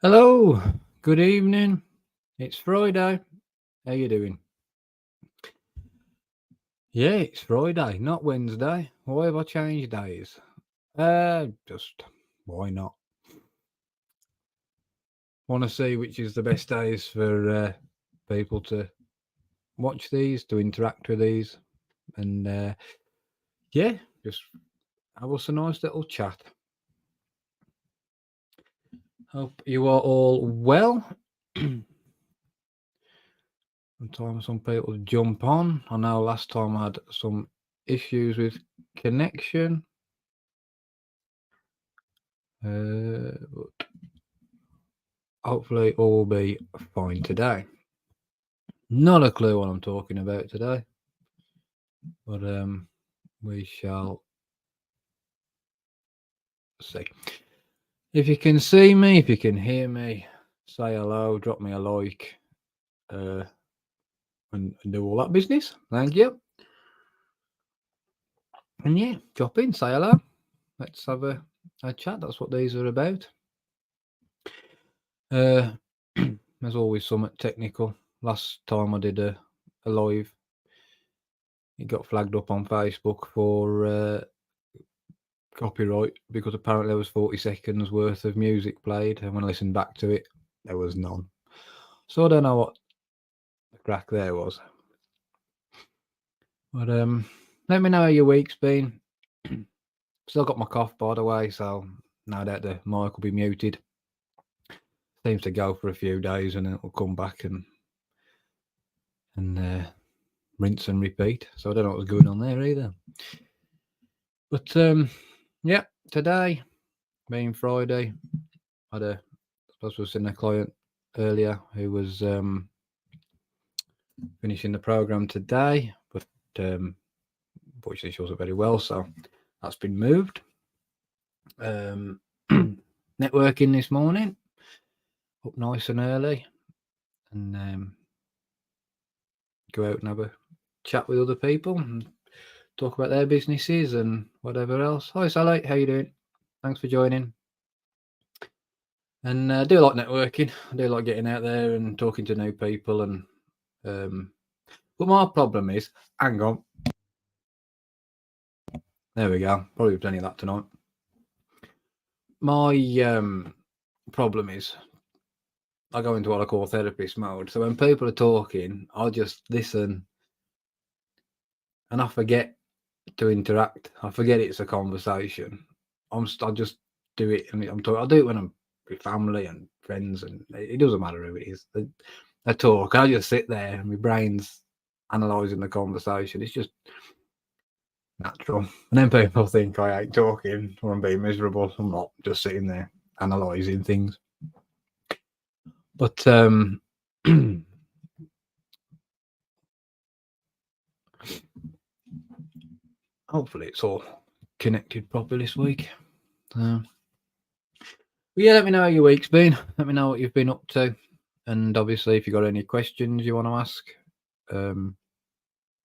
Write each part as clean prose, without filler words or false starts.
Hello, good evening. It's Friday. How you doing? Yeah, it's Friday, not Wednesday. Why have I changed days? Just why not? Want to see which is the best days for people to watch these, to interact with these, and yeah, just have us a nice little chat. Hope you are all well. Sometimes some people jump on. I know last time I had some issues with connection. But hopefully all will be fine today. Not a clue what I'm talking about today, but we shall see. If you can see me, if you can hear me, say hello, drop me a like, and do all that business. Thank you. And yeah, drop in, say hello. Let's have a chat. That's what these are about. There's always something technical. Last time I did a live, it got flagged up on Facebook for copyright because apparently there was 40 seconds worth of music played, and when I listened back to it, there was none. So I don't know what the crack there was. But let me know how your week's been. Still got my cough, by the way, so no doubt the mic will be muted. Seems to go for a few days and then it'll come back and rinse and repeat. So I don't know what was going on there either. But yeah, today being Friday, I was seeing a client earlier who was finishing the program today, but unfortunately she wasn't very well, so that's been moved. Networking this morning, up nice and early, and go out and have a chat with other people and talk about their businesses and whatever else. Hi Sally, how you doing? Thanks for joining. And I do like networking. I do like getting out there and talking to new people. And but my problem is, hang on, there we go. Probably plenty of that tonight. My problem is, I go into what I call therapist mode. So when people are talking, I'll just listen, and I forget to interact. I forget it's a conversation. I just do it, and I'm talking. I do it when I'm with family and friends, and it doesn't matter who it is. I talk. I just sit there, and my brain's analysing the conversation. It's just natural. And then people think I ain't talking or I'm being miserable. I'm not. Just sitting there analysing things. But hopefully it's all connected properly this week. But yeah, let me know how your week's been. Let me know what you've been up to. And obviously, if you've got any questions you want to ask,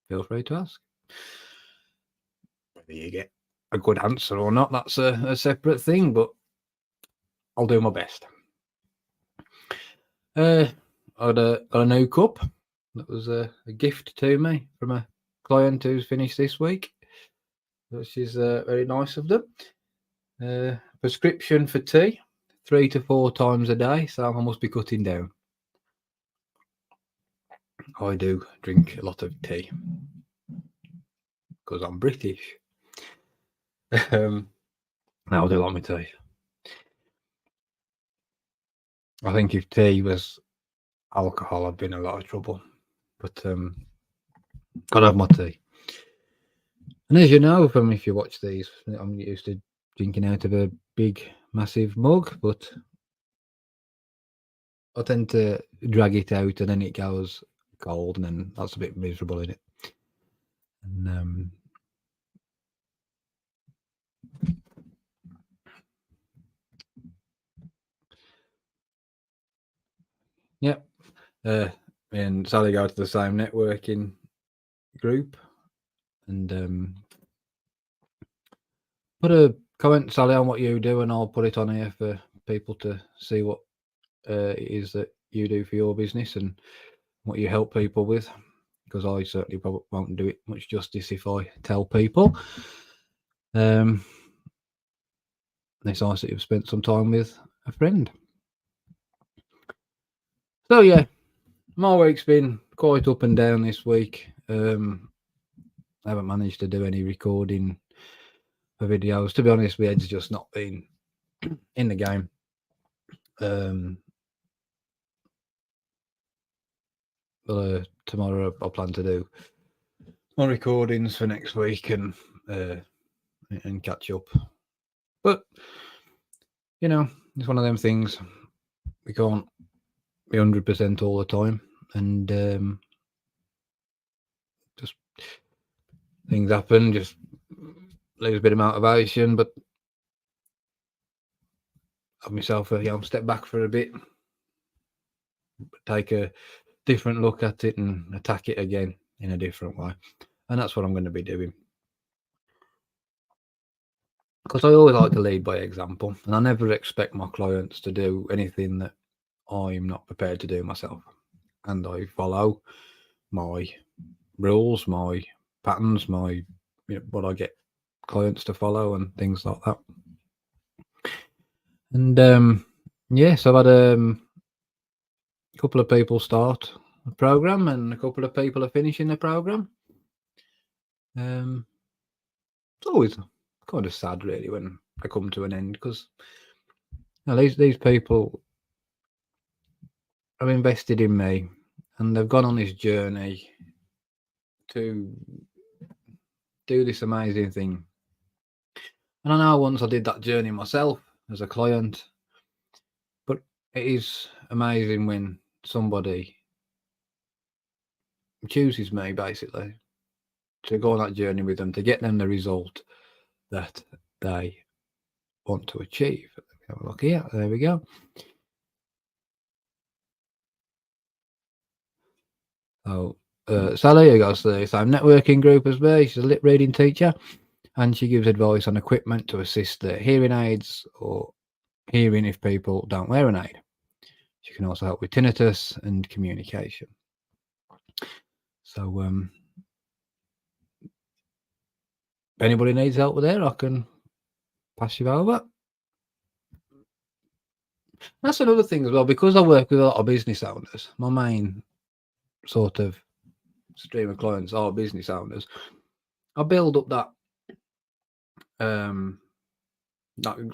feel free to ask. Whether you get a good answer or not, that's a separate thing, but I'll do my best. I got a new cup. That was a gift to me from a client who's finished this week, which is very nice of them. Prescription for tea, 3 to 4 times a day, so I must be cutting down. I do drink a lot of tea because I'm British. Now I do like my tea. I think if tea was alcohol, I'd be in a lot of trouble. But gotta have my tea. And as you know from if you watch these, I'm used to drinking out of a big, massive mug, but I tend to drag it out and then it goes cold, and then that's a bit miserable in it. And yeah, me and Sally go to the same networking group, and put a comment, Sally, on what you do, and I'll put it on here for people to see what it is that you do for your business and what you help people with, because I certainly probably won't do it much justice if I tell people. It's nice that you've spent some time with a friend. So yeah, my week's been quite up and down this week. I haven't managed to do any recording for videos. To be honest, my head's just not been in the game. But tomorrow I plan to do my recordings for next week and catch up. But you know, it's one of them things. We can't be 100% all the time, and just things happen. Just lose a bit of motivation, but have myself a step back for a bit, take a different look at it, and attack it again in a different way. And that's what I'm going to be doing. Because I always like to lead by example, and I never expect my clients to do anything that I'm not prepared to do myself. And I follow my rules, my patterns, my what I get clients to follow, and things like that. And yes, I've had a couple of people start the program, and a couple of people are finishing the program. It's always kind of sad, really, when I come to an end, because these people have invested in me, and they've gone on this journey to do this amazing thing. And I know once I did that journey myself as a client, but it is amazing when somebody chooses me, basically, to go on that journey with them, to get them the result that they want to achieve. Have a look here. There we go. Oh, Sally, who goes to the same networking group as me, she's a lip reading teacher, and she gives advice on equipment to assist their hearing aids or hearing if people don't wear an aid. She can also help with tinnitus and communication. So, if anybody needs help with there, I can pass you over. That's another thing as well, because I work with a lot of business owners. My main sort of stream of clients are business owners. I build up that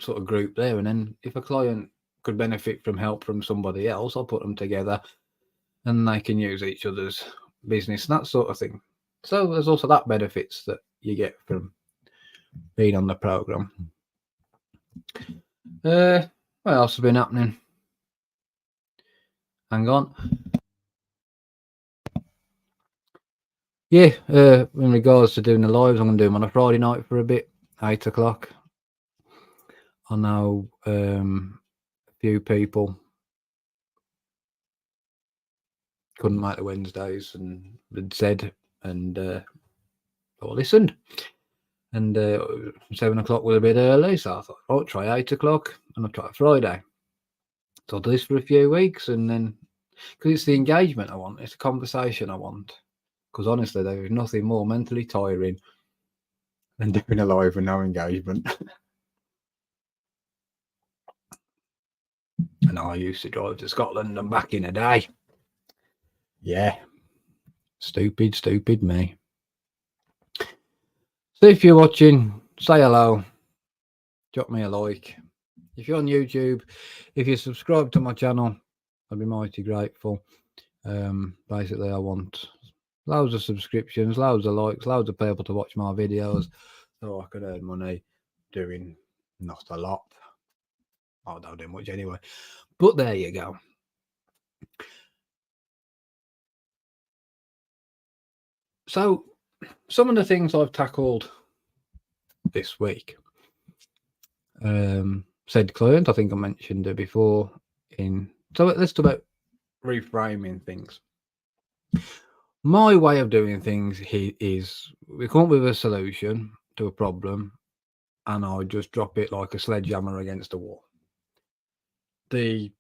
sort of group there, and then if a client could benefit from help from somebody else, I'll put them together, and they can use each other's business and that sort of thing. So there's also that benefits that you get from being on the program. What else has been happening? Hang on. Yeah, in regards to doing the lives, I'm going to do them on a Friday night for a bit, 8 o'clock. I know a few people couldn't make the Wednesdays and had said, and I listened. And 7 o'clock was a bit early, so I thought, I'll try 8 o'clock, and I'll try Friday. So I'll do this for a few weeks, and then, because it's the engagement I want, it's the conversation I want. Because honestly, there is nothing more mentally tiring than doing a live with no engagement. And I used to drive to Scotland and back in a day. Yeah. Stupid me. So if you're watching, say hello. Drop me a like. If you're on YouTube, if you subscribe to my channel, I'd be mighty grateful. Basically, I want loads of subscriptions, loads of likes, loads of people to watch my videos, so I could earn money doing not a lot. I don't do much anyway. But there you go. So, some of the things I've tackled this week. Said client, I think I mentioned it before. So let's talk about reframing things. My way of doing things is we come up with a solution to a problem, and I just drop it like a sledgehammer against a wall. The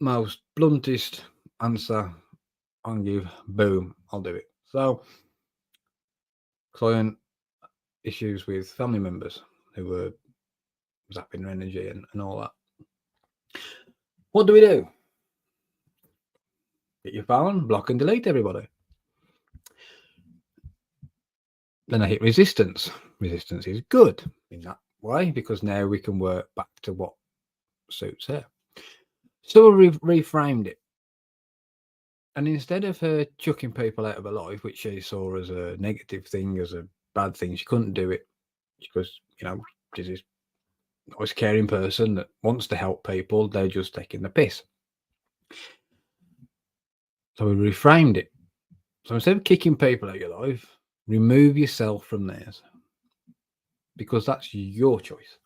most bluntest answer I can give, boom, I'll do it. So, client issues with family members who were zapping their energy and all that. What do we do? Get your phone, block and delete everybody. Then I hit resistance. Resistance is good in that way because now we can work back to what suits her. So we reframed it. And instead of her chucking people out of her life, which she saw as a negative thing, as a bad thing, she couldn't do it because, she's this nice, caring person that wants to help people. They're just taking the piss. So we reframed it. So instead of kicking people out of your life, remove yourself from theirs because that's your choice.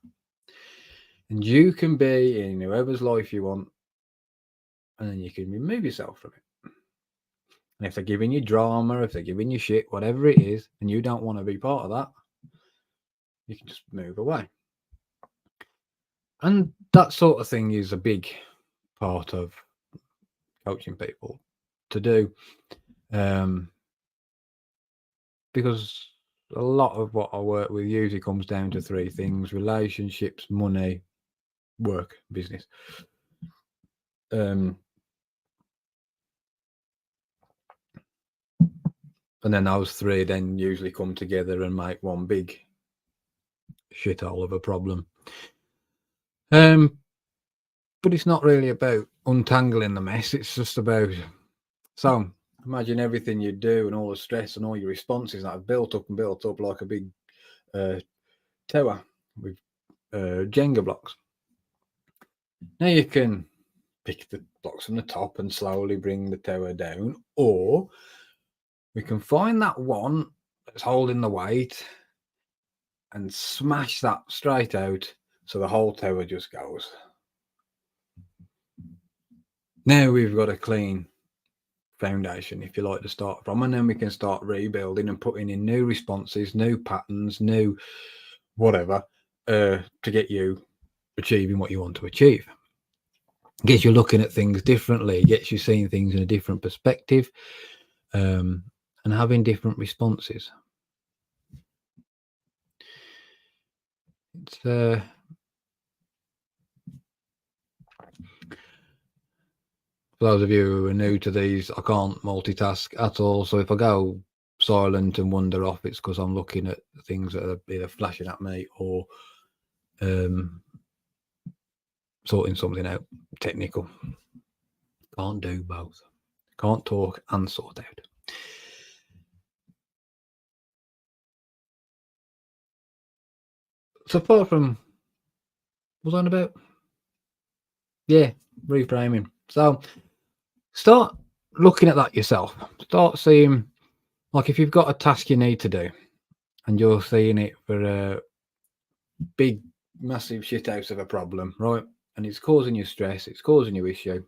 And you can be in whoever's life you want, and then you can remove yourself from it. And if they're giving you drama, if they're giving you shit, whatever it is, and you don't want to be part of that, you can just move away. And that sort of thing is a big part of coaching people to do. Because a lot of what I work with usually comes down to three things: relationships, money, work, business. And then those three then usually come together and make one big shithole of a problem. But it's not really about untangling the mess. It's just about, so imagine everything you do and all the stress and all your responses that have built up like a big tower with Jenga blocks. Now you can pick the blocks from the top and slowly bring the tower down, or we can find that one that's holding the weight and smash that straight out so the whole tower just goes. Now we've got a clean foundation, if you like, to start from, and then we can start rebuilding and putting in new responses, new patterns, new whatever, to get you achieving what you want to achieve. Gets you looking at things differently, gets you seeing things in a different perspective, and having different responses. It's for those of you who are new to these, I can't multitask at all. So if I go silent and wander off, it's because I'm looking at things that are either flashing at me or sorting something out technical. Can't do both. Can't talk and sort out. So apart from, what was I on about? Yeah, reframing. So start looking at that yourself. Start seeing, like, if you've got a task you need to do and you're seeing it for a big, massive shithouse of a problem, right? And it's causing you stress, it's causing you issue.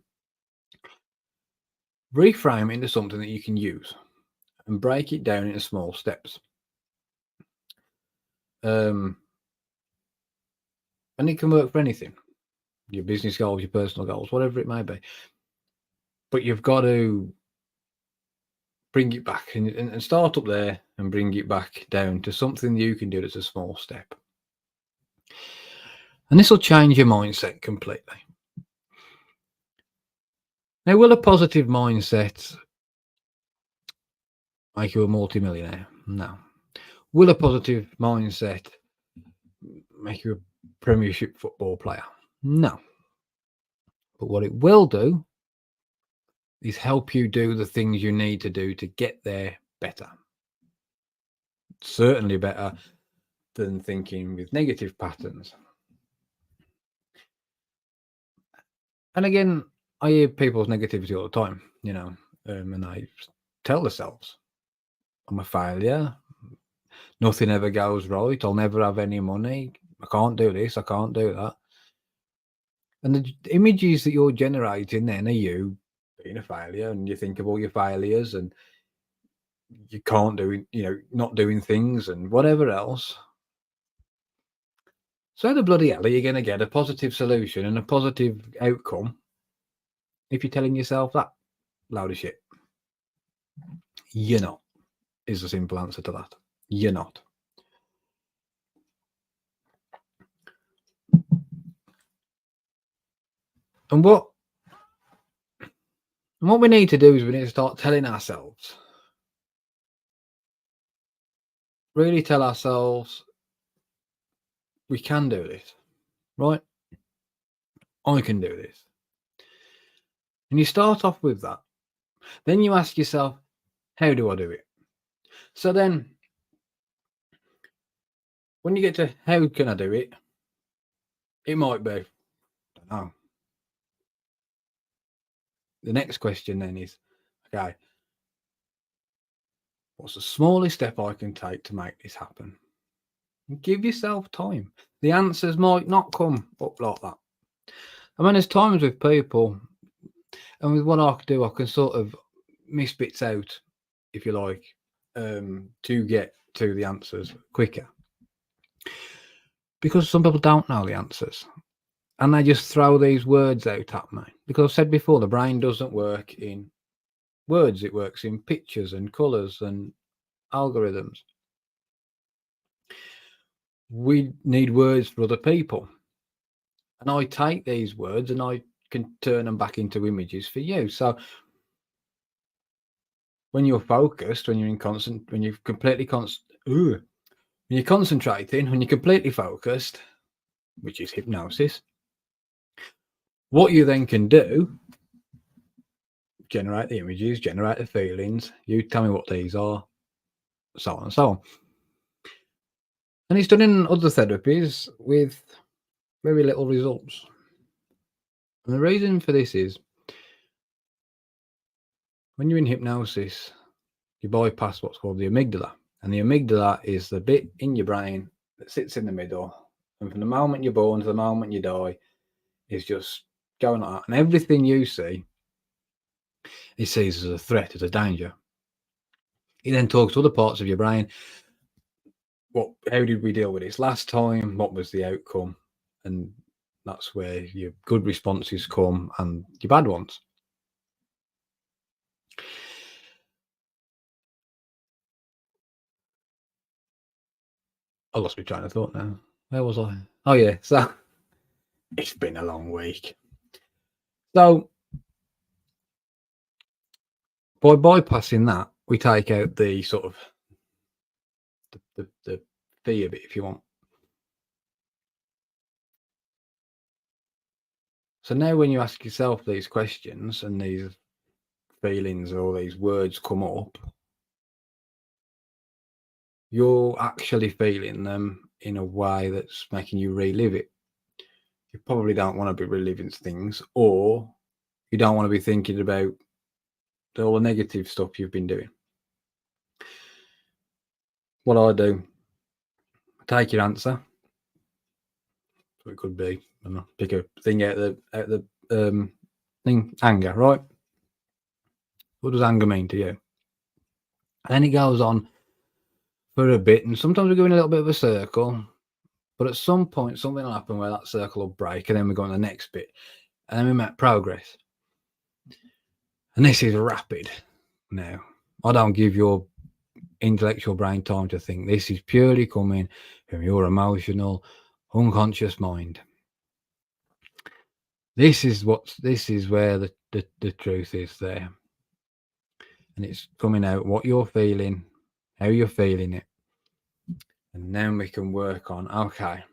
Reframe it into something that you can use and break it down into small steps. And it can work for anything, your business goals, your personal goals, whatever it may be. But you've got to bring it back and start up there and bring it back down to something you can do that's a small step. And this will change your mindset completely. Now, will a positive mindset make you a multimillionaire? No. Will a positive mindset make you a Premiership football player? No. But what it will do is help you do the things you need to do to get there better. Certainly better than thinking with negative patterns. And again, I hear people's negativity all the time, and they tell themselves, I'm a failure. Nothing ever goes right. I'll never have any money. I can't do this. I can't do that. And the images that you're generating then are you being a failure, and you think of all your failures and you can't do, not doing things and whatever else. So how the bloody hell are you going to get a positive solution and a positive outcome if you're telling yourself that, load of shit. You're not, is the simple answer to that. You're not. And what we need to do is we need to start telling ourselves, really tell ourselves, we can do this, right? I can do this. And you start off with that. Then you ask yourself, how do I do it? So then, when you get to how can I do it, it might be, I don't know. The next question then is, okay, what's the smallest step I can take to make this happen? Give yourself time. The answers might not come up like that. I mean, there's times with people, and with what I can do, I can sort of miss bits out, if you like, to get to the answers quicker. Because some people don't know the answers. And they just throw these words out at me. Because I've said before, the brain doesn't work in words. It works in pictures and colours and algorithms. We need words for other people. And I take these words and I can turn them back into images for you. So when you're focused, when you're in constant, when you're completely when you're concentrating, when you're completely focused, which is hypnosis, what you then can do, generate the images, generate the feelings, you tell me what these are, so on and so on. And it's done in other therapies with very little results. And the reason for this is, when you're in hypnosis, you bypass what's called the amygdala. And the amygdala is the bit in your brain that sits in the middle. And from the moment you're born to the moment you die, is just going like that. And everything you see, he sees as a threat, as a danger. He then talks to other parts of your brain. How did we deal with this last time? What was the outcome? And that's where your good responses come and your bad ones. I lost my train of thought now. Where was I? Oh yeah, so it's been a long week. So by bypassing that, we take out the sort of the fear bit, if you want. So now when you ask yourself these questions and these feelings or these words come up, you're actually feeling them in a way that's making you relive it. You probably don't want to be reliving things, or you don't want to be thinking about all the negative stuff you've been doing. What I do, take your answer. So it could be, I don't know, pick a thing out the thing, anger, right? What does anger mean to you? And then it goes on for a bit, and sometimes we go in a little bit of a circle, but at some point something will happen where that circle will break, and then we go on the next bit, and then we make progress. And this is rapid now. I don't give your intellectual brain time to think. This is purely coming from your emotional, unconscious mind. This is where the truth is there. And it's coming out what you're feeling, how you're feeling it. And then we can work on, okay,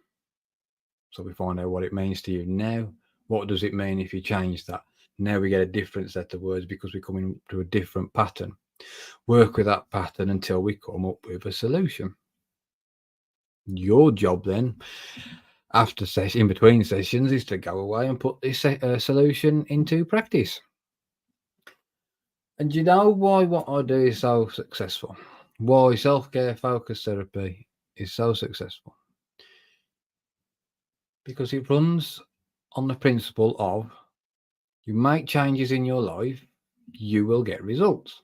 so we find out what it means to you now. What does it mean if you change that? Now we get a different set of words because we're coming to a different pattern. Work with that pattern until we come up with a solution. Your job then, after in between sessions, is to go away and put this solution into practice. And you know why what I do is so successful? Why self-care focused therapy is so successful? Because it runs on the principle of, you make changes in your life, you will get results.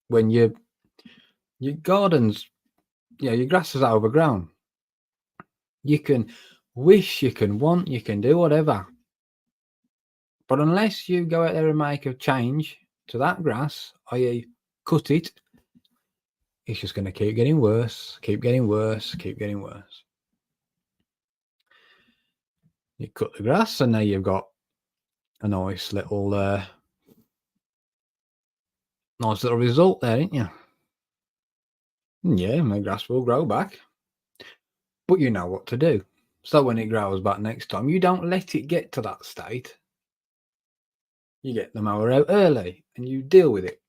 When your gardens, your grass is overgrown, You can wish, you can want, you can do whatever. But unless you go out there and make a change to that grass, i.e., cut it, it's just going to keep getting worse, keep getting worse, keep getting worse. You cut the grass, and now you've got a nice little result there, ain't you? Yeah, my grass will grow back, but you know what to do. So when it grows back next time, you don't let it get to that state. You get the mower out early and you deal with it.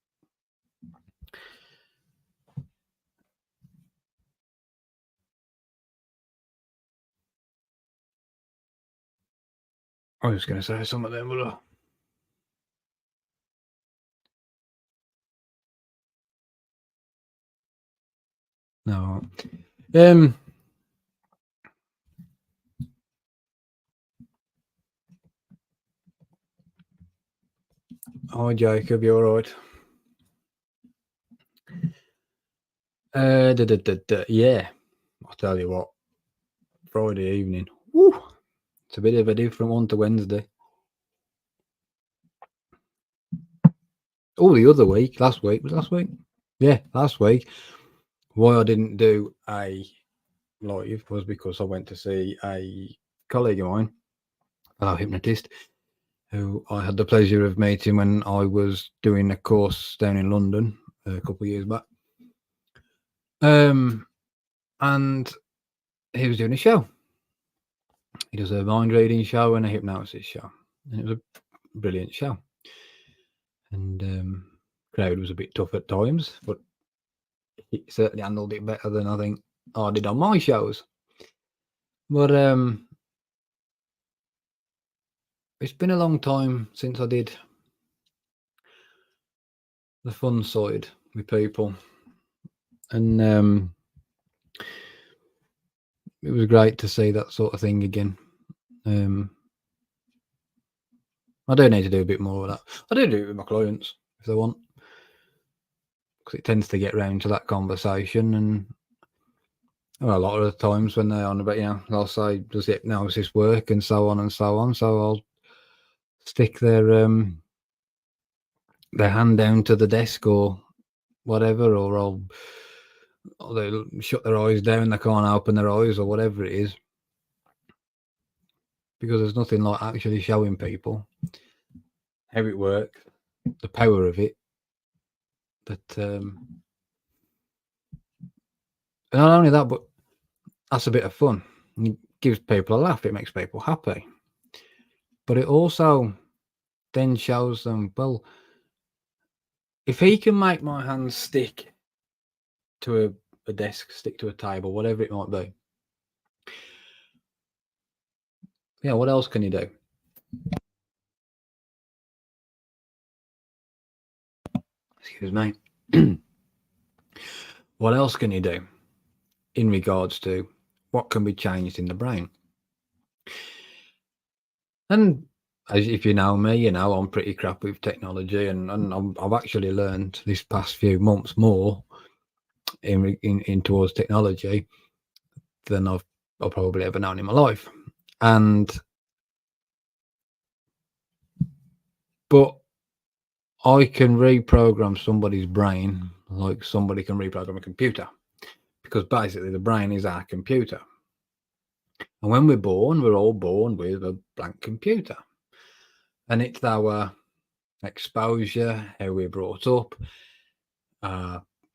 I was going to say something then, but no. Hi Jacob, you all right? Yeah, I'll tell you what. Friday evening. Woo! It's a bit of a different one to Wednesday. Oh, the other week, last week. Yeah, last week. Why I didn't do a live was because I went to see a colleague of mine, a hypnotist, who I had the pleasure of meeting when I was doing a course down in London a couple of years back. And he was doing a show. He does a mind reading show and a hypnosis show, and it was a brilliant show. And crowd was a bit tough at times, but he certainly handled it better than I think I did on my shows. But it's been a long time since I did the fun side with people, and it was great to see that sort of thing again. I do need to do a bit more of that. I do it with my clients if they want, because it tends to get round to that conversation. And well, a lot of the times when they're on about, they'll say, "Does hypnosis work?" and so on and so on. So I'll stick their hand down to the desk or whatever, or they'll shut their eyes down, they can't open their eyes or whatever it is, because there's nothing like actually showing people how it works, the power of it. That not only that, but that's a bit of fun. It gives people a laugh. It makes people happy. But it also then shows them, well, if he can make my hands stick to a desk, stick to a table, whatever it might be, yeah, what else can he do? Excuse me. What else can he do in regards to what can be changed in the brain? And as if you know me, I'm pretty crap with technology, and I've actually learned this past few months more in towards technology than I've probably ever known in my life. But I can reprogram somebody's brain like somebody can reprogram a computer, because basically the brain is our computer. And when we're born, we're all born with a blank computer. And it's our exposure, how we're brought up,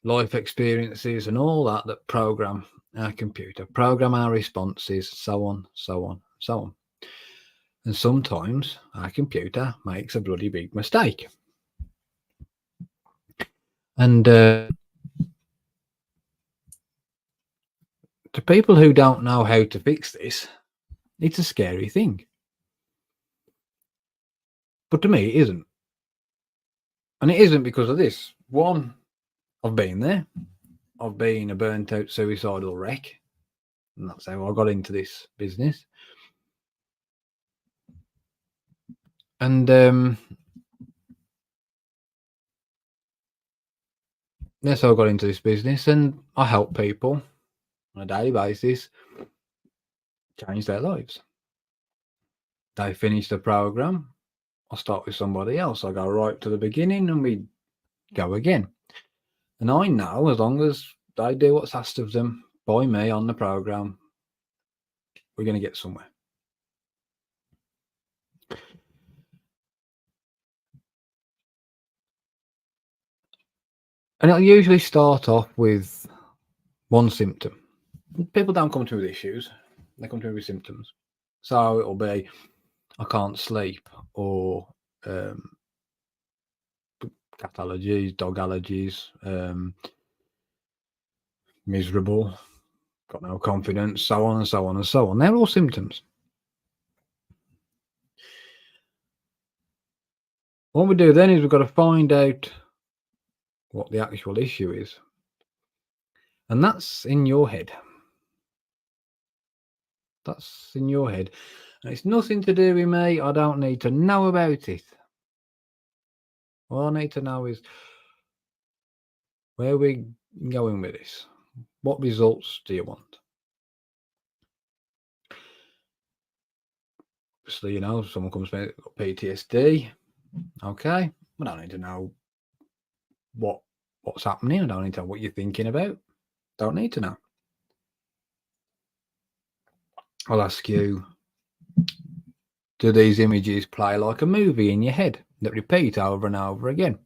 life experiences, and all that program our computer, program our responses, so on, so on, so on. And sometimes our computer makes a bloody big mistake. And to people who don't know how to fix this, it's a scary thing. But to me, it isn't. And it isn't because of this. One, I've been there. I've been a burnt out suicidal wreck. And that's how I got into this business. And that's how I got into this business. And I help people on a daily basis. change their lives. They finish the program. I start with somebody else. I go right to the beginning and we go again. And I know as long as they do what's asked of them by me on the program, we're going to get somewhere. And it'll usually start off with one symptom. People don't come to me with issues, they come to me with symptoms. So it'll be, I can't sleep, or cat allergies, dog allergies, miserable, got no confidence, so on and so on and so on. They're all symptoms. What we do then is we've got to find out what the actual issue is. And that's in your head. That's in your head. And it's nothing to do with me. I don't need to know about it. All I need to know is where we're going with this. What results do you want? Obviously, you know, someone comes to me with PTSD. Okay. I don't need to know what's happening. I don't need to know what you're thinking about. Don't need to know. I'll ask you, do these images play like a movie in your head that repeat over and over again?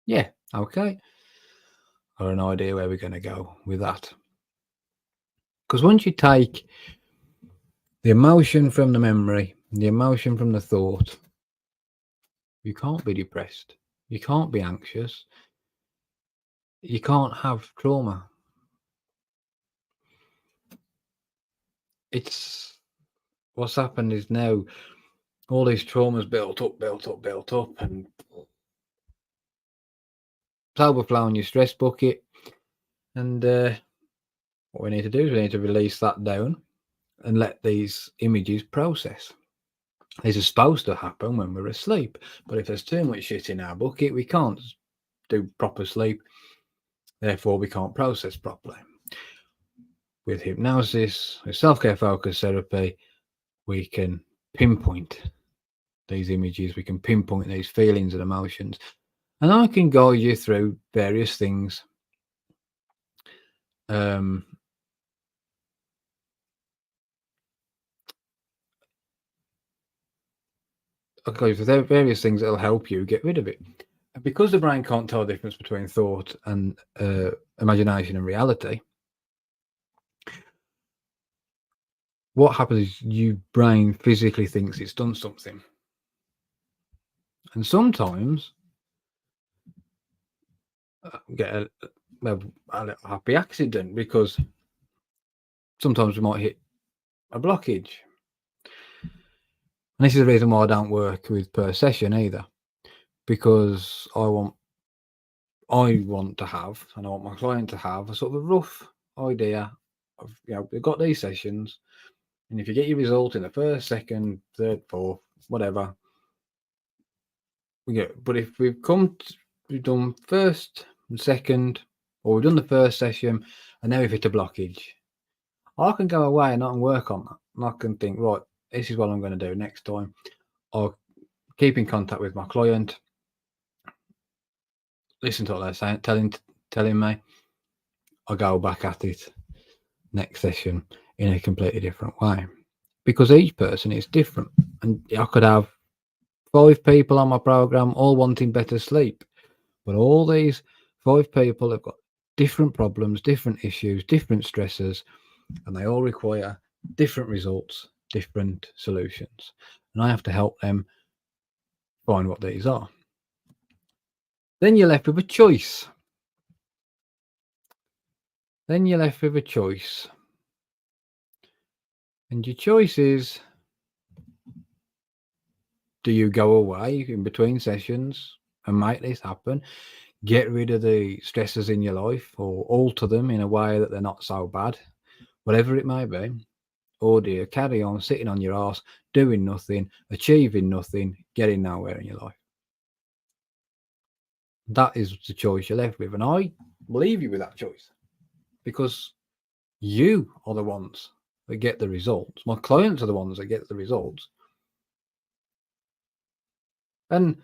Yeah, okay. I've got an idea where we're going to go with that. Because once you take the emotion from the memory, the emotion from the thought, you can't be depressed. You can't be anxious. You can't have trauma. It's what's happened is now all these traumas built up, and it's overflowing your stress bucket. And what we need to do is we need to release that down and let these images process. These are supposed to happen when we're asleep, but if there's too much shit in our bucket, we can't do proper sleep. Therefore, we can't process properly. With hypnosis, with self-care focused therapy, we can pinpoint these images, we can pinpoint these feelings and emotions, and I can guide you through various things. I'll guide you through various things that'll help you get rid of it. And because the brain can't tell the difference between thought and imagination and reality, what happens is your brain physically thinks it's done something. And sometimes get a happy accident, because sometimes we might hit a blockage. And this is the reason why I don't work with per session either, because I want to have, and I want my client to have, a sort of a rough idea of, you know, we've got these sessions, and if you get your result in the first, second, third, fourth, whatever, we get. But if we've done first and second, or we've done the first session and now we've hit a blockage, I can go away and I can work on that. And I can think, right, this is what I'm going to do next time. I'll keep in contact with my client, listen to what they're saying, telling me. I'll go back at it next session in a completely different way, because each person is different. And I could have 5 people on my program all wanting better sleep, but all these 5 people have got different problems, different issues, different stresses, and they all require different results, different solutions. And I have to help them find what these are. Then you're left with a choice. And your choice is, do you go away in between sessions and make this happen? Get rid of the stresses in your life, or alter them in a way that they're not so bad, whatever it may be. Or do you carry on sitting on your ass, doing nothing, achieving nothing, getting nowhere in your life? That is the choice you're left with. And I leave you with that choice, because you are the ones that get the results. My clients are the ones that get the results. And,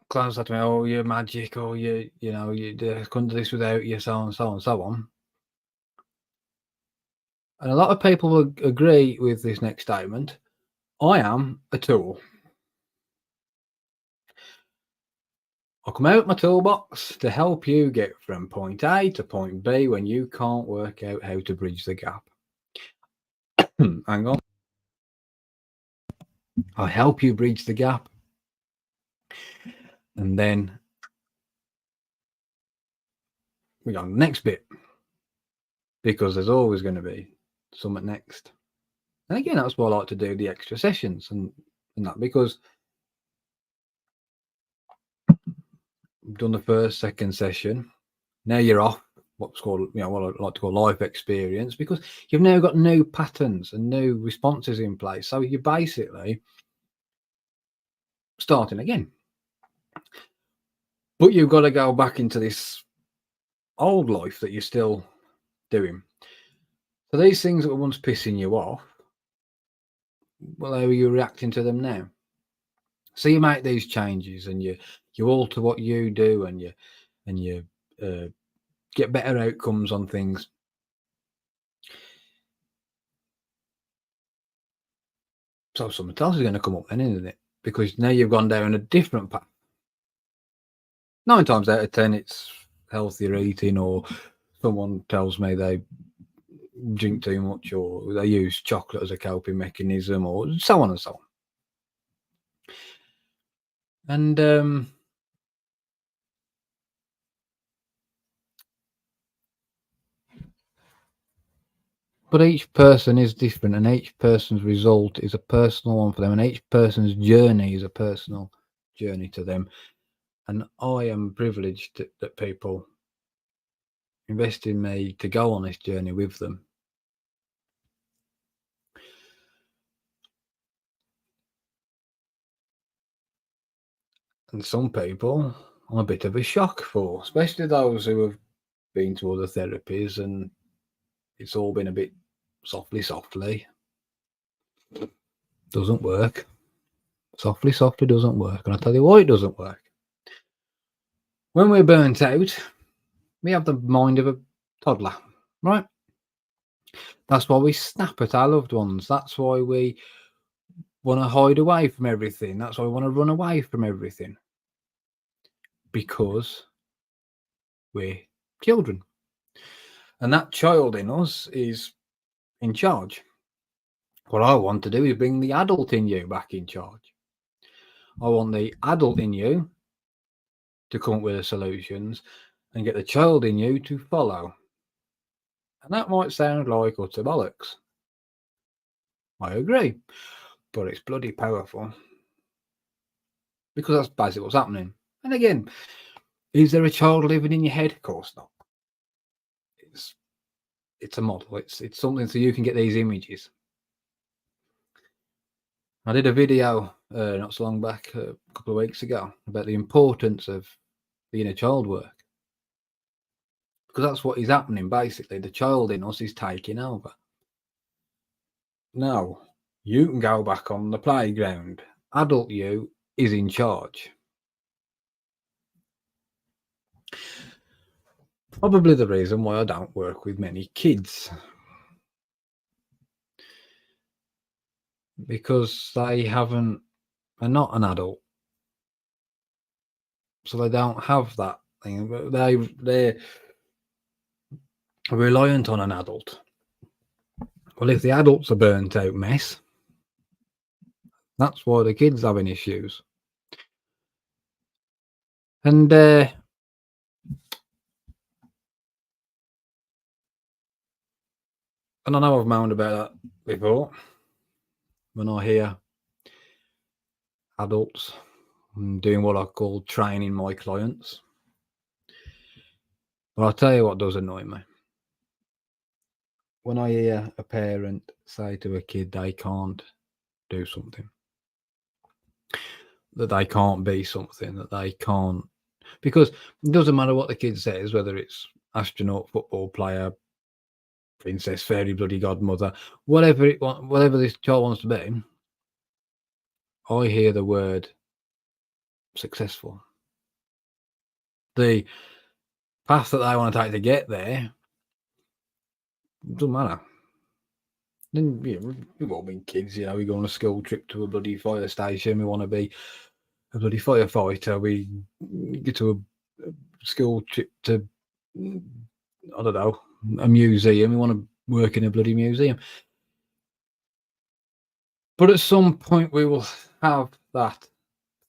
clients say to me, "Oh, you're magic," or you couldn't do this without you, so on, so on, so on. And a lot of people will agree with this next statement. I am a tool. I come out my toolbox to help you get from point A to point B when you can't work out how to bridge the gap. Hang on. I help you bridge the gap. And then we go on the next bit, because there's always going to be something next. And again, that's why I like to do the extra sessions and that, because I've done the first, second session. Now you're off what's called, what I like to call life experience, because you've now got new patterns and new responses in place. So you're basically starting again. But you've got to go back into this old life that you're still doing. So these things that were once pissing you off, well, how are you reacting to them now? So you make these changes and you alter what you do, and you get better outcomes on things. So something else is going to come up then, isn't it? Because now you've gone down a different path. 9 times out of 10, it's healthier eating, or someone tells me they drink too much, or they use chocolate as a coping mechanism, or so on and so on. And but each person is different, and each person's result is a personal one for them, and each person's journey is a personal journey to them. And I am privileged that people invest in me to go on this journey with them. And some people I'm a bit of a shock for, especially those who have been to other therapies and it's all been a bit softly. Doesn't work. Softly doesn't work. And I'll tell you why it doesn't work. When we're burnt out, we have the mind of a toddler, right? That's why we snap at our loved ones. That's why we want to hide away from everything. That's why we want to run away from everything. Because we're children. And that child in us is in charge. What I want to do is bring the adult in you back in charge. I want the adult in you to come up with the solutions and get the child in you to follow. And that might sound like utter bollocks. I agree. But it's bloody powerful. Because that's basically what's happening. And again, is there a child living in your head? Of course not. It's a model. It's something so you can get these images. I did a video not so long back, a couple of weeks ago, about the importance of the inner child work. Because that's what is happening, basically. The child in us is taking over. Now, you can go back on the playground. Adult you is in charge. Probably the reason why I don't work with many kids. Because they are not an adult. So they don't have that thing. They're reliant on an adult. Well, if the adult's a burnt out mess, that's why the kids having issues. And I know I've moaned about that before. When I hear adults doing what I call training my clients. But I'll tell you what does annoy me. When I hear a parent say to a kid they can't do something, that they can't be something, that they can't, because it doesn't matter what the kid says, whether it's astronaut, football player, princess, fairy, bloody godmother, whatever this child wants to be, I hear the word successful. The path that they want to take to get there doesn't matter. Then we've all been kids, we go on a school trip to a bloody fire station, we want to be a bloody firefighter, we get to a school trip to, I don't know, a museum, we want to work in a bloody museum. But at some point we will have that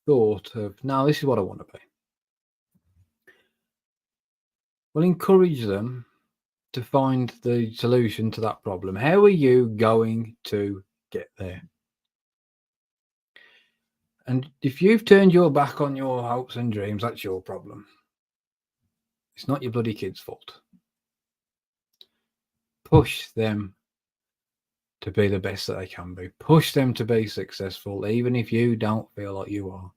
thought of, now this is what I want to be. We'll encourage them to find the solution to that problem. How are you going to get there? And if you've turned your back on your hopes and dreams, that's your problem. It's not your bloody kid's fault. Push them to be the best that they can be. Push them to be successful, even if you don't feel like you are.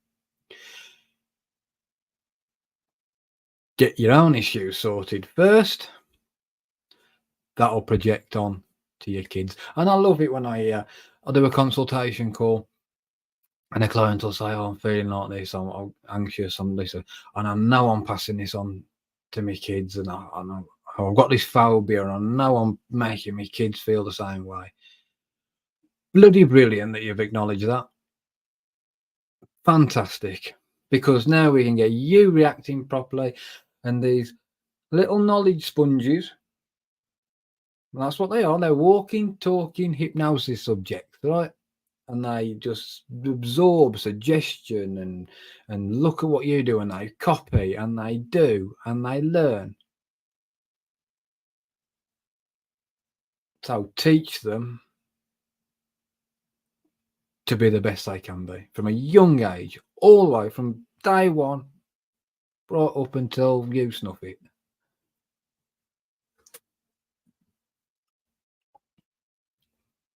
Get your own issues sorted first. That'll project on to your kids. And I love it when I do a consultation call and a client will say, oh, I'm feeling like this, I'm anxious, I'm this, and I know I'm passing this on to my kids, and I know I've got this phobia, and I know I'm making my kids feel the same way. Bloody brilliant that you've acknowledged that. Fantastic. Because now we can get you reacting properly, and these little knowledge sponges, that's what they are. They're walking, talking hypnosis subjects, right? And they just absorb suggestion and look at what you do, and they copy and they do and they learn. So teach them to be the best they can be from a young age, all the way from day one, right up until you snuff it.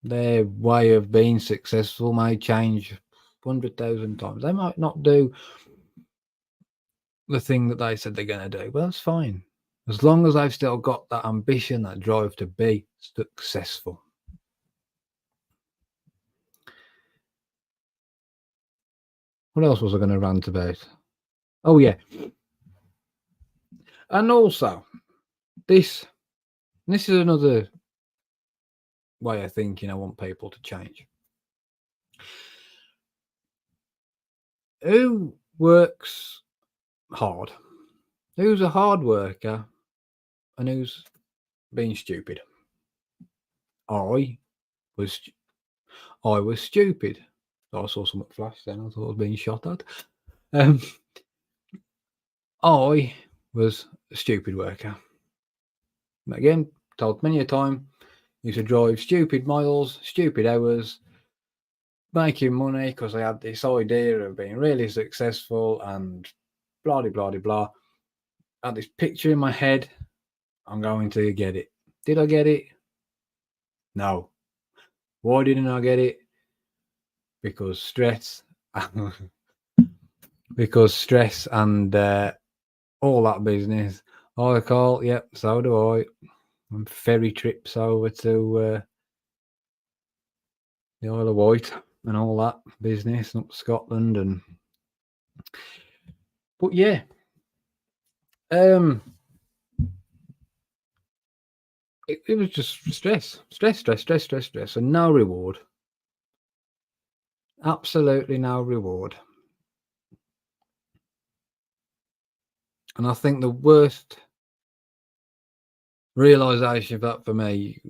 Their way of being successful may change 100,000 times. They might not do the thing that they said they're going to do, but that's fine. As long as they've still got that ambition, that drive to be successful. What else was I going to rant about? Oh, yeah. And also, this is another way of thinking I want people to change. Who works hard? Who's a hard worker and who's being stupid? I was stupid. I saw something flash then. I thought I was being shot at. I was a stupid worker. Again, told many a time, used to drive stupid miles, stupid hours, making money because I had this idea of being really successful and blah, blah, blah, blah. I had this picture in my head. I'm going to get it. Did I get it? No. Why didn't I get it? Because stress. Because stress and all that business. I call, yep, so do I. Ferry trips over to the Isle of Wight and all that business up to Scotland, and but yeah, it was just stress, and no reward. Absolutely no reward. And I think the worst realization of that for me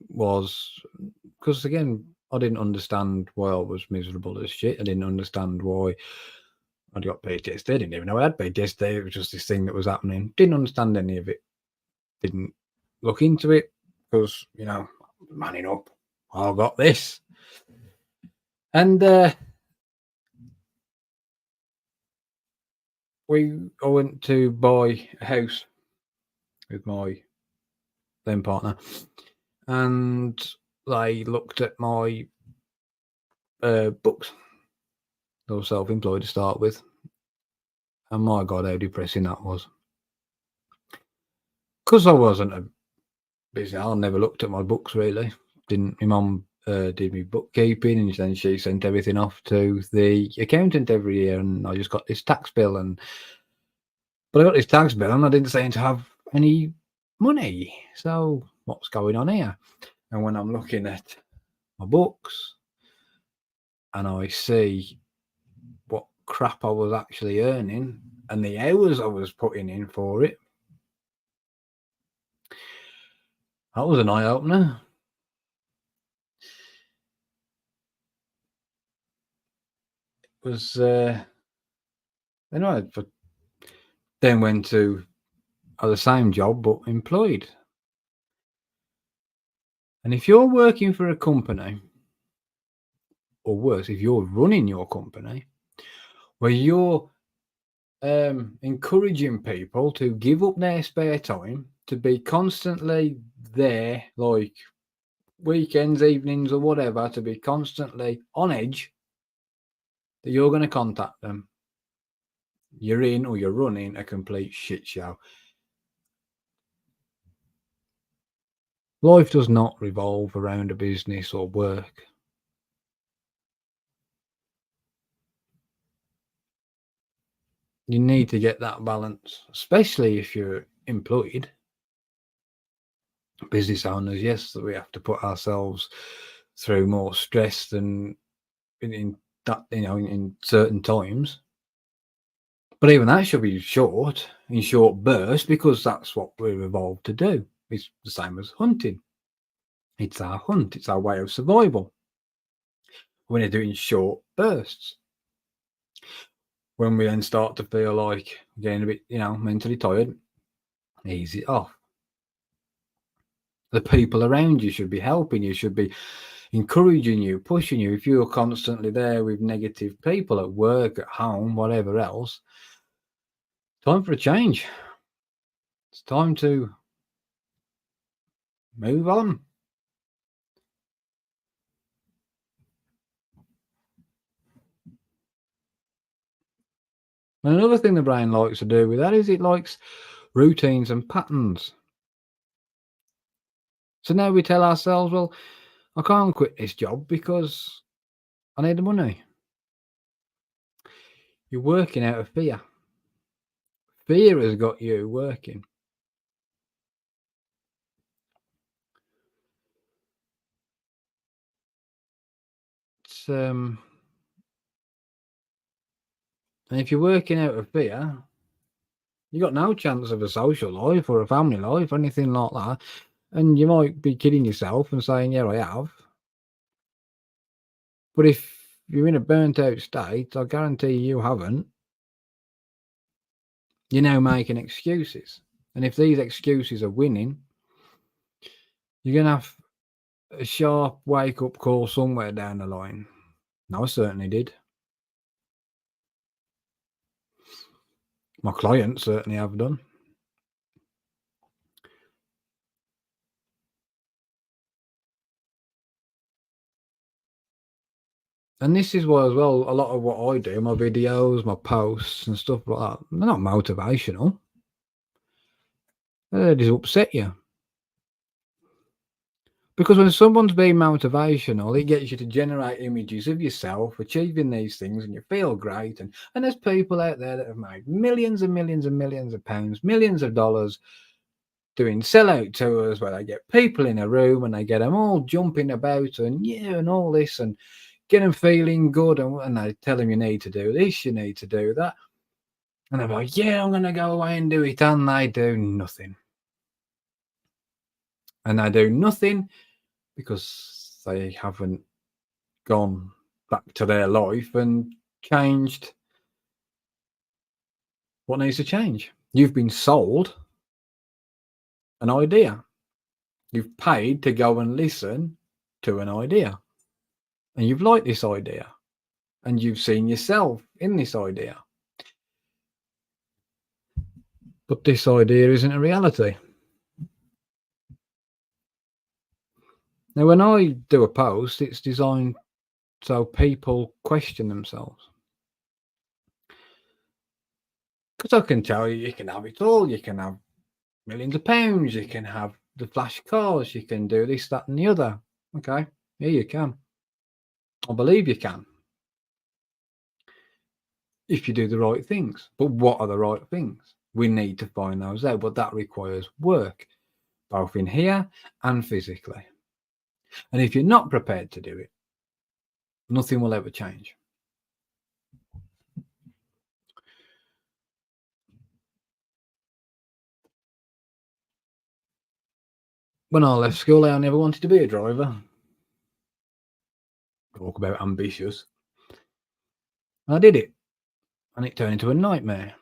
was because, again, I didn't understand why I was miserable as shit. I didn't understand why I'd got PTSD. I didn't even know I had PTSD. It was just this thing that was happening. Didn't understand any of it. Didn't look into it because, manning up. I got this. And I went to buy a house with my then partner, and they looked at my books. I was self-employed to start with, and my God, how depressing that was. Because I wasn't busy. I never looked at my books really. Didn't my mum did me bookkeeping, and then she sent everything off to the accountant every year, and I just got this tax bill, but I got this tax bill, and I didn't seem to have any money. So what's going on here? And when I'm looking at my books, and I see what crap I was actually earning, and the hours I was putting in for it, that was an eye opener. It was anyway. Then went to the same job but employed. And if you're working for a company, or worse, if you're running your company, where you're encouraging people to give up their spare time, to be constantly there, like weekends, evenings, or whatever, to be constantly on edge, that you're going to contact them, you're in or you're running a complete shit show. Life does not revolve around a business or work. You need to get that balance, especially if you're employed. Business owners, yes, that we have to put ourselves through more stress than in that, in certain times. But even that should be short, in short bursts, because that's what we're evolved to do. It's the same as hunting. It's our hunt. It's our way of survival. When you're doing short bursts. When we then start to feel like getting a bit, mentally tired, ease it off. The people around you should be helping you, should be encouraging you, pushing you. If you're constantly there with negative people at work, at home, whatever else, time for a change. It's time to move on. And another thing the brain likes to do with that is it likes routines and patterns. So now we tell ourselves, well, I can't quit this job because I need the money. You're working out of fear. Fear has got you working. It's, and if you're working out of fear, you got no chance of a social life or a family life or anything like that. And you might be kidding yourself and saying, yeah, I have. But if you're in a burnt out state, I guarantee you haven't. You're now making excuses. And if these excuses are winning, you're going to have a sharp wake up call somewhere down the line. I certainly did. My clients certainly have done. And this is why, as well, a lot of what I do, my videos, my posts, and stuff like that, they're not motivational. They just upset you. Because when someone's being motivational, it gets you to generate images of yourself achieving these things, and you feel great. And there's people out there that have made millions and millions and millions of pounds, millions of dollars, doing sellout tours where they get people in a room and they get them all jumping about and all this, and get them feeling good, and they tell them you need to do this, you need to do that, and they're like, yeah, I'm going to go away and do it, and they do nothing. And they do nothing because they haven't gone back to their life and changed what needs to change. You've been sold an idea. You've paid to go and listen to an idea. And you've liked this idea. And you've seen yourself in this idea. But this idea isn't a reality. Now, when I do a post, it's designed so people question themselves. Because I can tell you, you can have it all. You can have millions of pounds. You can have the flash cars, you can do this, that, and the other. Okay, yeah, you can. I believe you can. If you do the right things. But what are the right things? We need to find those out, but that requires work, both in here and physically. And if you're not prepared to do it, nothing will ever change. When I left school, I never wanted to be a driver. Talk about ambitious. And I did it, and it turned into a nightmare.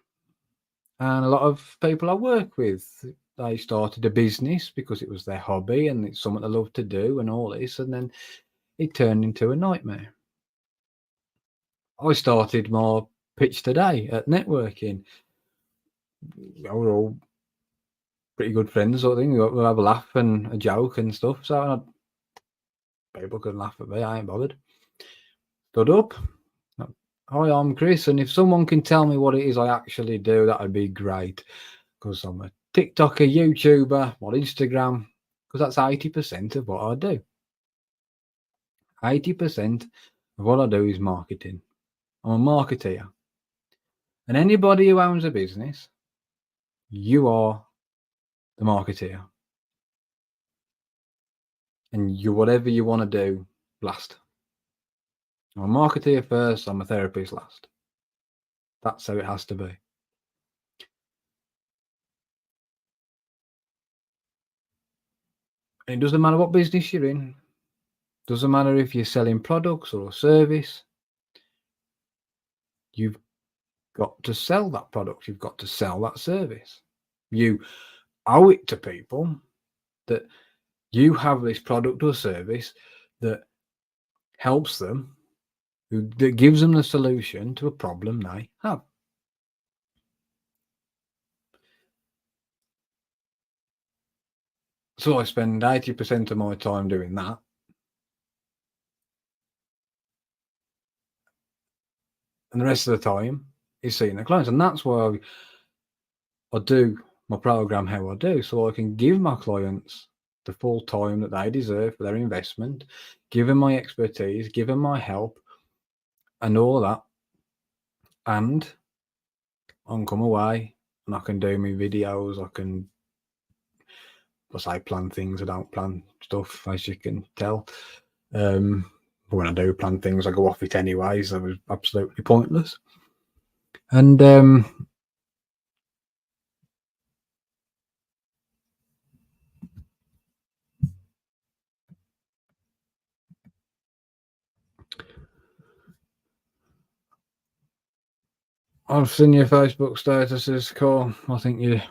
And a lot of people I work with, they started a business because it was their hobby and it's something they love to do and all this, and then it turned into a nightmare. I started my pitch today at networking. We're all pretty good friends, sort of thing. We'll have a laugh and a joke and stuff. So people can laugh at me. I ain't bothered. Stood up. Hi, I'm Chris, and if someone can tell me what it is I actually do, that would be great. Because I'm a TikToker, YouTuber, on Instagram, because that's 80% of what I do. 80% of what I do is marketing. I'm a marketeer. And anybody who owns a business, you are the marketeer. And you whatever you want to do last. I'm a marketeer first, I'm a therapist last. That's how it has to be. And it doesn't matter what business you're in. Doesn't matter if you're selling products or a service. You've got to sell that product. You've got to sell that service. You owe it to people that you have this product or service that helps them, that gives them the solution to a problem they have. So I spend 80% of my time doing that. And the rest of the time is seeing the clients. And that's why I do my program how I do, so I can give my clients the full time that they deserve for their investment, give them my expertise, give them my help, and all that. And I can come away and I can do my videos. I plan things. I don't plan stuff, as you can tell. But when I do plan things, I go off it anyways. That was absolutely pointless. And I've seen your Facebook statuses, Cole. I think you're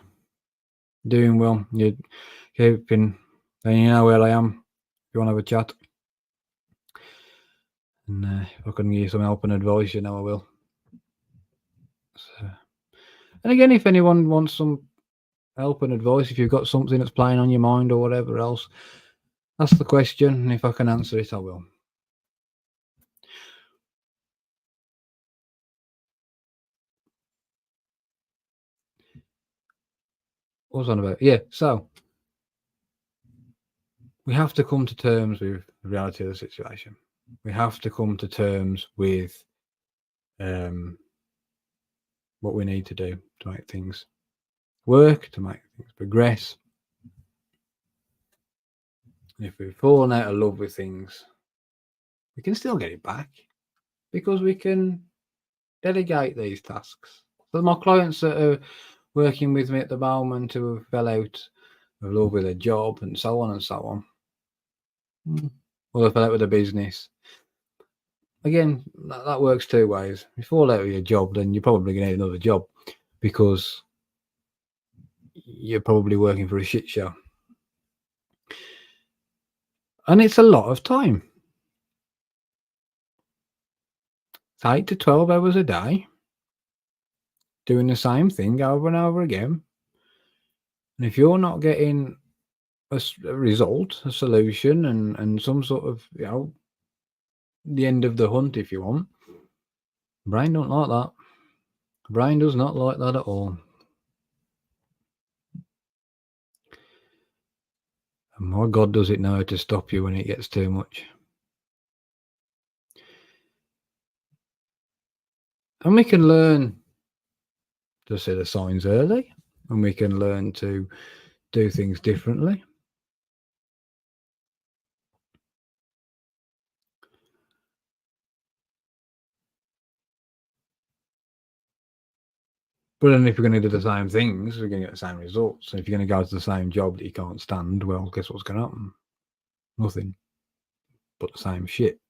doing well. You're keeping, and you know where I am. If you want to have a chat, and if I can give you some help and advice, you know I will. So, and again, if anyone wants some help and advice, if you've got something that's playing on your mind or whatever else, ask the question, and if I can answer it, I will. What was on about? Yeah, so we have to come to terms with the reality of the situation. We have to come to terms with what we need to do to make things work, to make things progress. And if we've fallen out of love with things, we can still get it back because we can delegate these tasks. So my clients that are working with me at the moment who have fell out of love with a job and so on and so on, or they fell out with a business. Again, that works two ways. If you fall out of your job, then you're probably going to need another job because you're probably working for a shit show. And it's a lot of time. It's 8 to 12 hours a day doing the same thing over and over again. And if you're not getting a result, a solution, and some sort of, the end of the hunt, if you want, brain don't like that. Brain does not like that at all. And my God, does it know how to stop you when it gets too much. And we can learn to see the signs early, and we can learn to do things differently. But then if you're going to do the same things, we're going to get the same results. And if you're going to go to the same job that you can't stand, well, guess what's going to happen? Nothing but the same shit.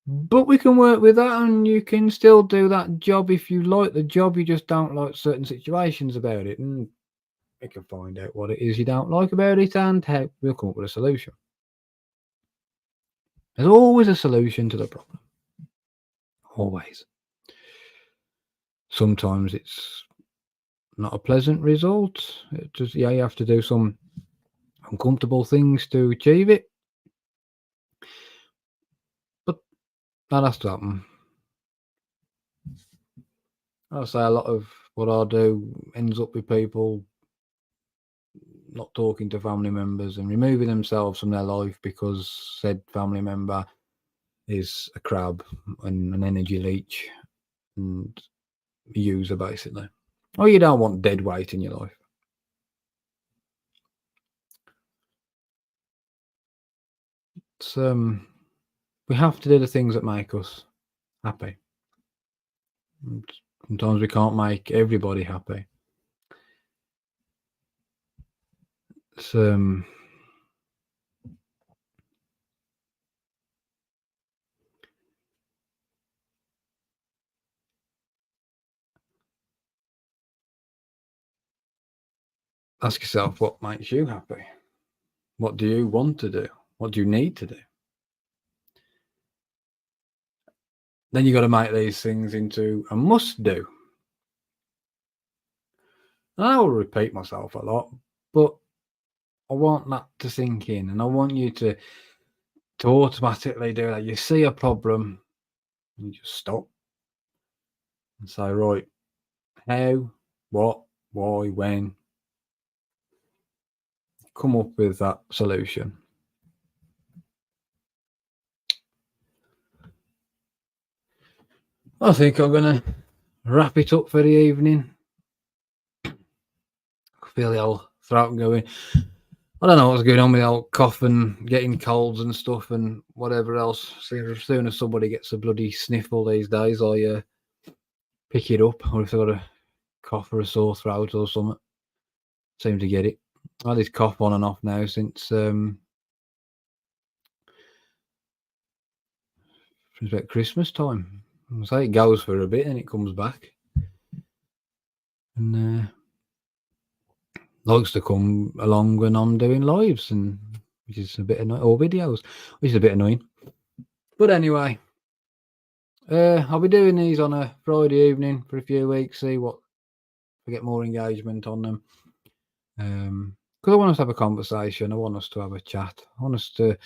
But we can work with that, and you can still do that job if you like the job. You just don't like certain situations about it, and we can find out what it is you don't like about it, and how we'll come up with a solution. There's always a solution to the problem. Always. Sometimes it's not a pleasant result. It just, you have to do some uncomfortable things to achieve it. But that has to happen. I'll say a lot of what I do ends up with people not talking to family members and removing themselves from their life because said family member is a crab and an energy leech and a user, basically. Or you don't want dead weight in your life. It's we have to do the things that make us happy. And sometimes we can't make everybody happy. It's ask yourself what makes you happy. What do you want to do? What do you need to do? Then you got to make these things into a must do. And I will repeat myself a lot, but I want that to sink in, and I want you to automatically do that. You see a problem, you just stop and say, right, how, what, why, when. Come up with that solution. I think I'm going to wrap it up for the evening. I feel the old throat going. I don't know what's going on with the old cough and getting colds and stuff and whatever else. So as soon as somebody gets a bloody sniffle these days, I pick it up. Or if they've got a cough or a sore throat or something, seem to get it. I had this cough on and off now since about Christmas time. I say it goes for a bit and it comes back. And likes to come along when I'm doing lives, and which is a bit annoying, or videos, which is a bit annoying. But anyway, I'll be doing these on a Friday evening for a few weeks, see what I get more engagement on them. Because I want us to have a conversation. I want us to have a chat. I want us to,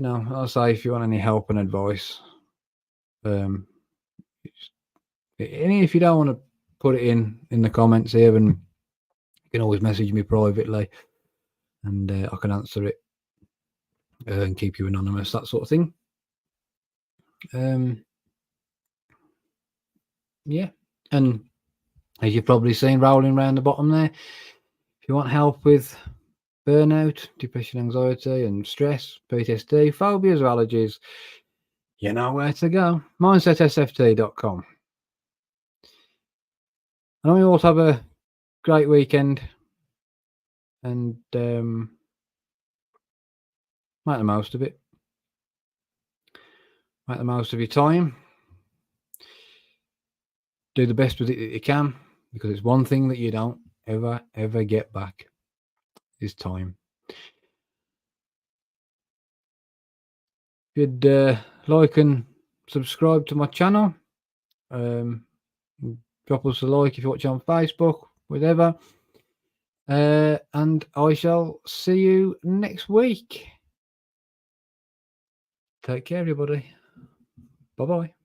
I'll say if you want any help and advice, and if you don't want to put it in the comments here, and you can always message me privately, and I can answer it and keep you anonymous, that sort of thing. Yeah, and as you've probably seen rolling around the bottom there, if you want help with burnout, depression, anxiety and stress, PTSD, phobias or allergies, you know where to go. MindsetSFT.com. And we all have a great weekend, and make the most of it. Make the most of your time. Do the best with it that you can, because it's one thing that you don't ever get back is time. If you'd like and subscribe to my channel, drop us a like if you're watching on Facebook, whatever. And I shall see you next week. Take care, everybody. Bye-bye.